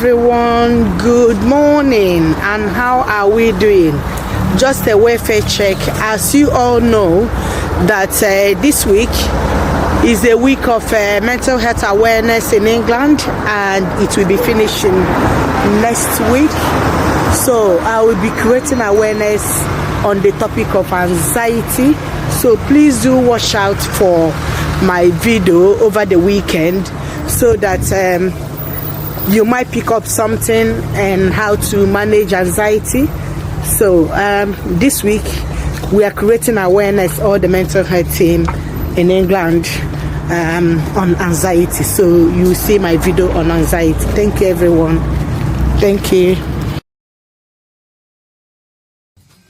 everyone, good morning, and how are we doing? Just a welfare check. As you all know that this week is the week of mental health awareness in England, and it will be finishing next week. So I will be creating awareness on the topic of anxiety, so please do watch out for my video over the weekend so that you might pick up something and how to manage anxiety. So this week we are creating awareness, all the mental health team in England, on anxiety. So you see my video on anxiety. Thank you, everyone. Thank you.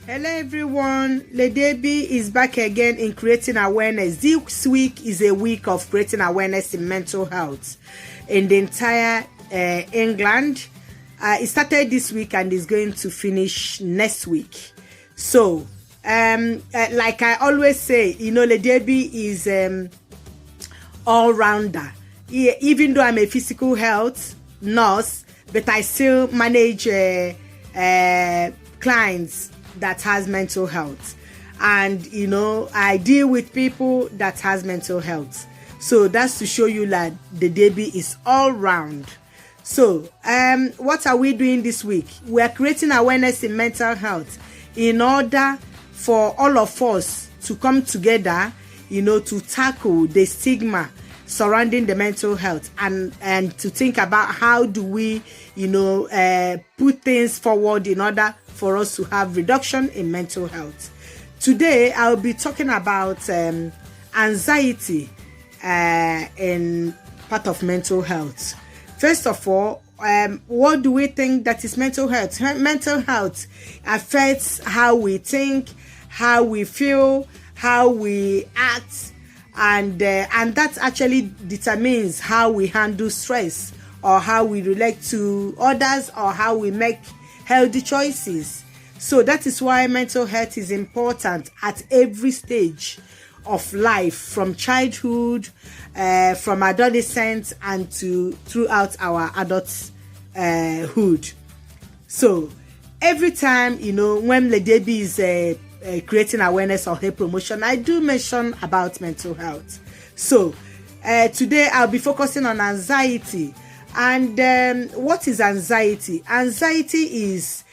Hello everyone, Ledebi is back again in creating awareness. This week is a week of creating awareness in mental health in the entire England. It started this week and is going to finish next week. So like I always say, you know, Ledebi is all-rounder. Even though I'm a physical health nurse, but I still manage clients that has mental health, and you know, I deal with people that has mental health. So that's to show you that the Debbie is all round. So what are we doing this week? We are creating awareness in mental health in order for all of us to come together, you know, to tackle the stigma surrounding the mental health, and to think about how do we, you know, put things forward in order for us to have reduction in mental health. Today I'll be talking about anxiety in part of mental health. First of all, what do we think that is mental health? Mental health affects how we think, how we feel, how we act, and that actually determines how we handle stress, or how we relate to others, or how we make healthy choices. So that is why mental health is important at every stage of life, from childhood, from adolescence, and to throughout our adulthood. So every time, you know, when Ledebi is creating awareness or health promotion, I do mention about mental health. So today I'll be focusing on anxiety. And what is anxiety? Anxiety is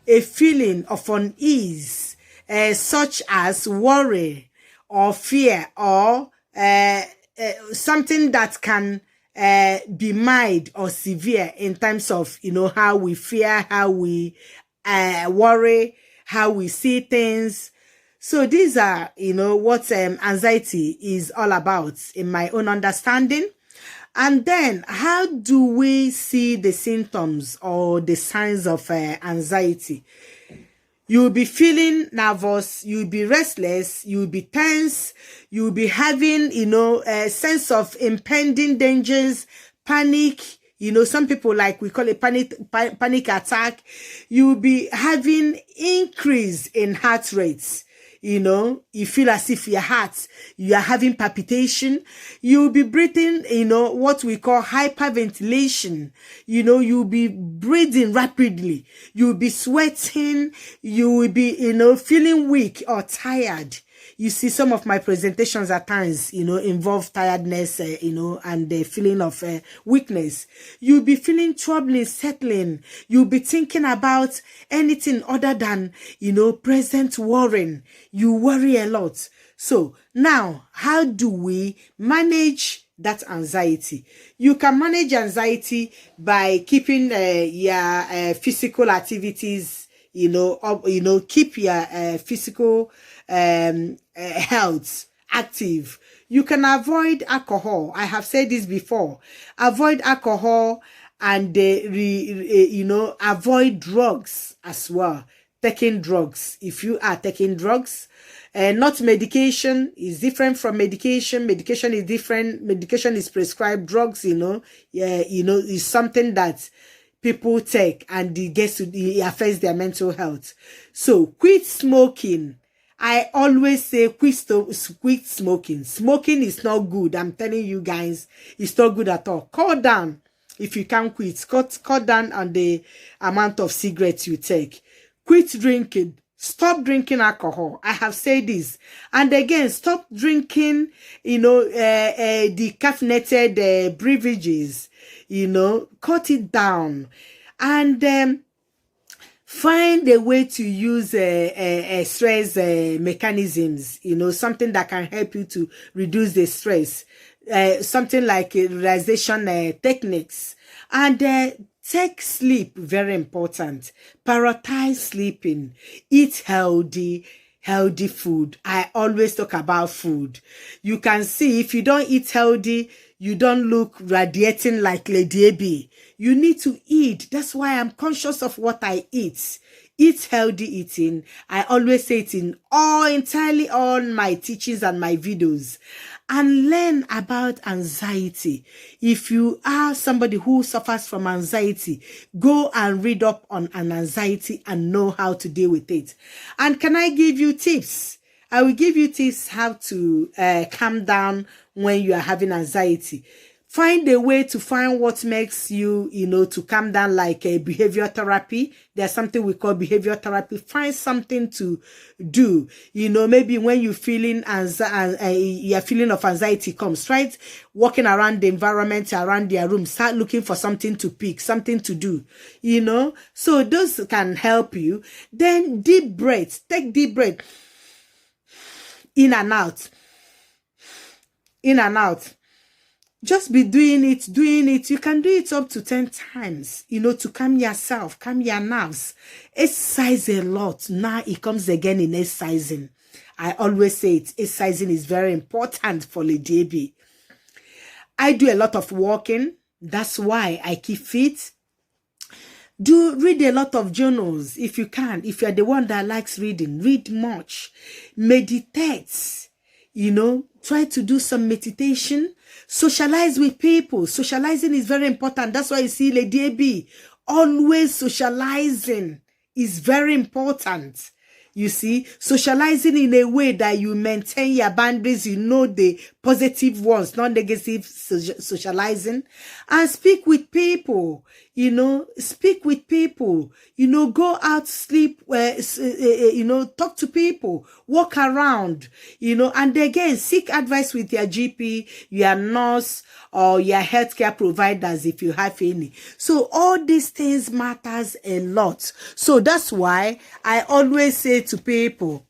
a feeling of unease, such as worry or fear, or something that can be mild or severe in terms of, you know, how we fear, how we worry, how we see things. So these are, you know, what anxiety is all about in my own understanding. And then, how do we see the symptoms or the signs of anxiety? You'll be feeling nervous, you'll be restless, you'll be tense, you'll be having, you know, a sense of impending dangers, panic. You know, some people, like we call it panic attack. You'll be having increase in heart rates. You know, you feel as if your heart, you are having palpitation. You'll be breathing, you know, what we call hyperventilation. You know, you'll be breathing rapidly. You'll be sweating. You will be, you know, feeling weak or tired. You see, some of my presentations at times, you know, involve tiredness, you know, and the feeling of weakness. You'll be feeling troubling, settling. You'll be thinking about anything other than, you know, present worrying. You worry a lot. So now, how do we manage that anxiety? You can manage anxiety by keeping your physical activities, you know, keep your physical health active. You can avoid alcohol. I have said this before. Avoid alcohol, and you know, avoid drugs as well. Taking drugs. If you are taking drugs, not medication is different from medication. Medication is different. Medication is prescribed. Drugs, you know, you know, is something that people take, and it affects their mental health. So quit smoking. I always say quit smoking. Smoking is not good. I'm telling you guys, it's not good at all. Cut down if you can quit, cut down on the amount of cigarettes you take. Quit drinking. Stop drinking alcohol. I have said this. And again, stop drinking, the caffeinated beverages, cut it down. And find a way to use stress mechanisms, something that can help you to reduce the stress. Something like relaxation techniques. And take sleep, very important. Prioritize sleeping. Eat healthy food. I always talk about food. You can see if you don't eat healthy, you don't look radiating like Lady AB. You need to eat. That's why I'm conscious of what I eat. Eat healthy eating. I always say it in entirely all my teachings and my videos. And learn about anxiety. If you are somebody who suffers from anxiety, go and read up on an anxiety and know how to deal with it. And can I give you tips? I will give you tips how to calm down when you are having anxiety. Find a way to find what makes you, to calm down, like a behavior therapy. There's something we call behavior therapy. Find something to do. Maybe when you're feeling your feeling of anxiety comes, right? Walking around the environment, around your room, start looking for something to pick, something to do, So those can help you. Then deep breaths. Take deep breath. In and out. In and out. Just be doing it. You can do it up to 10 times, to calm yourself, calm your nerves. Exercise a lot. Now it comes again in exercising. I always say it. Exercising is very important for Lady AB. I do a lot of walking. That's why I keep fit. Read a lot of journals if you can. If you're the one that likes reading, read much. Meditate. Try to do some meditation. Socialize with people. Socializing is very important. That's why you see Lady AB always socializing is very important. You see, socializing in a way that you maintain your boundaries, the positive ones, not negative socializing. And speak with people, speak with people, go out, sleep, talk to people, walk around, and again, seek advice with your GP, your nurse, or your healthcare providers if you have any. So all these things matters a lot. So that's why I always say to people,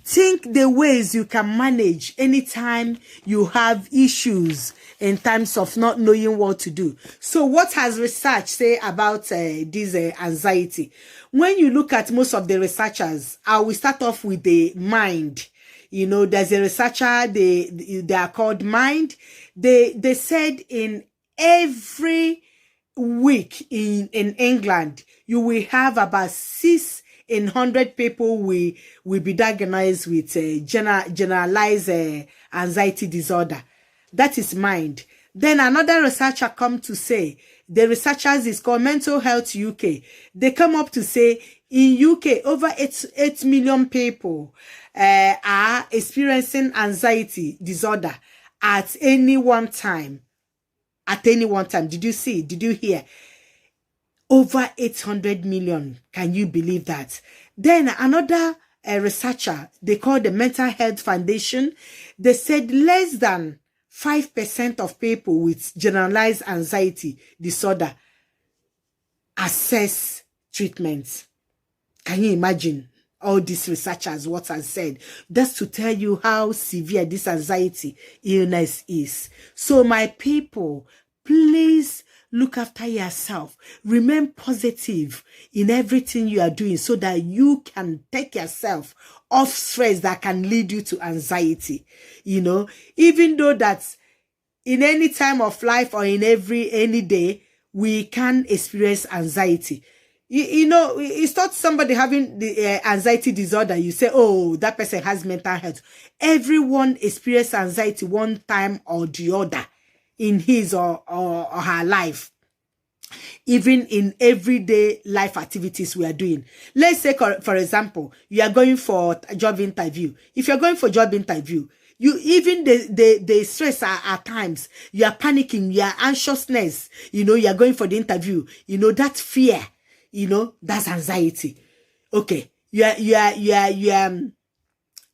think the ways you can manage anytime you have issues in terms of not knowing what to do. So what has research say about this anxiety? When you look at most of the researchers, I will start off with the mind. There's a researcher, they are called Mind. They said in every week in England, you will have about 6 in 100 people will be diagnosed with generalized anxiety disorder. That is Mind. Then another researcher come to say, the researchers is called Mental Health UK. They come up to say in UK, over 8 million people are experiencing anxiety disorder at any one time. At any one time. Did you see? Did you hear? Over 800 million. Can you believe that? Then another researcher, they call the Mental Health Foundation, they said less than 5% of people with generalized anxiety disorder access treatment. Can you imagine all these researchers, what I said? That's to tell you how severe this anxiety illness is. So my people, please look after yourself. Remain positive in everything you are doing so that you can take yourself off stress that can lead you to anxiety. Even though that in any time of life or in any day, we can experience anxiety. It's not somebody having the anxiety disorder. You say, oh, that person has mental health. Everyone experiences anxiety one time or the other in his or her life. Even in everyday life activities we are doing. Let's say, for example, you are going for a job interview. If you're going for a job interview, You even the stress at times, you are panicking, you are anxiousness, you are going for the interview, that fear, that's anxiety. Okay, you are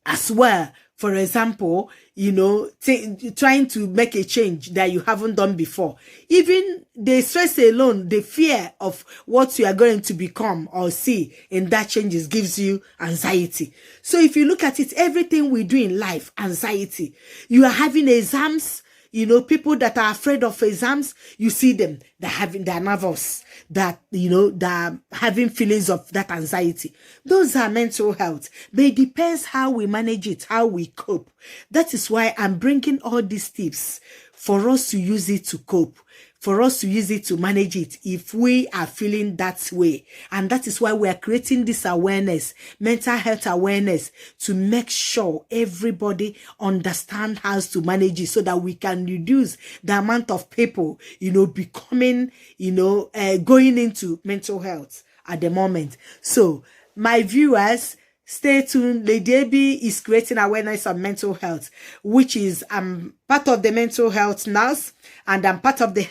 as well, for example, trying to make a change that you haven't done before. Even the stress alone, the fear of what you are going to become or see in that changes gives you anxiety. So if you look at it, everything we do in life, anxiety. You are having exams, people that are afraid of exams, you see them, they're nervous, they're having feelings of that anxiety. Those are mental health. But it depends how we manage it, how we cope. That is why I'm bringing all these tips for us to use it to cope, for us to use it to manage it if we are feeling that way. And that is why we are creating this awareness, mental health awareness, to make sure everybody understand how to manage it so that we can reduce the amount of people, becoming, going into mental health at the moment. So my viewers, stay tuned. Lady AB is creating awareness on mental health, which is part of the mental health nurse, and I'm part of the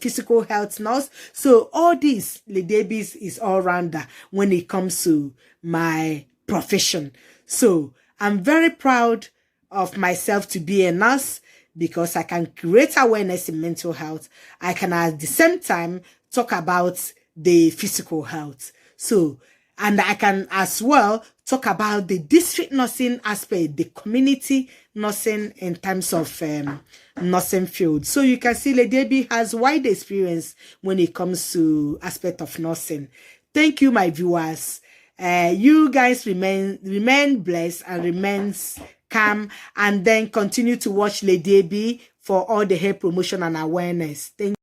physical health nurse. So all this, Lady AB is all rounder when it comes to my profession. So I'm very proud of myself to be a nurse, because I can create awareness in mental health. I can at the same time talk about the physical health. So, and I can as well talk about the district nursing aspect, the community nursing in terms of nursing field. So you can see Lady AB has wide experience when it comes to aspect of nursing. Thank you, my viewers. You guys remain blessed and remain calm, and then continue to watch Lady AB for all the hair promotion and awareness. Thank you.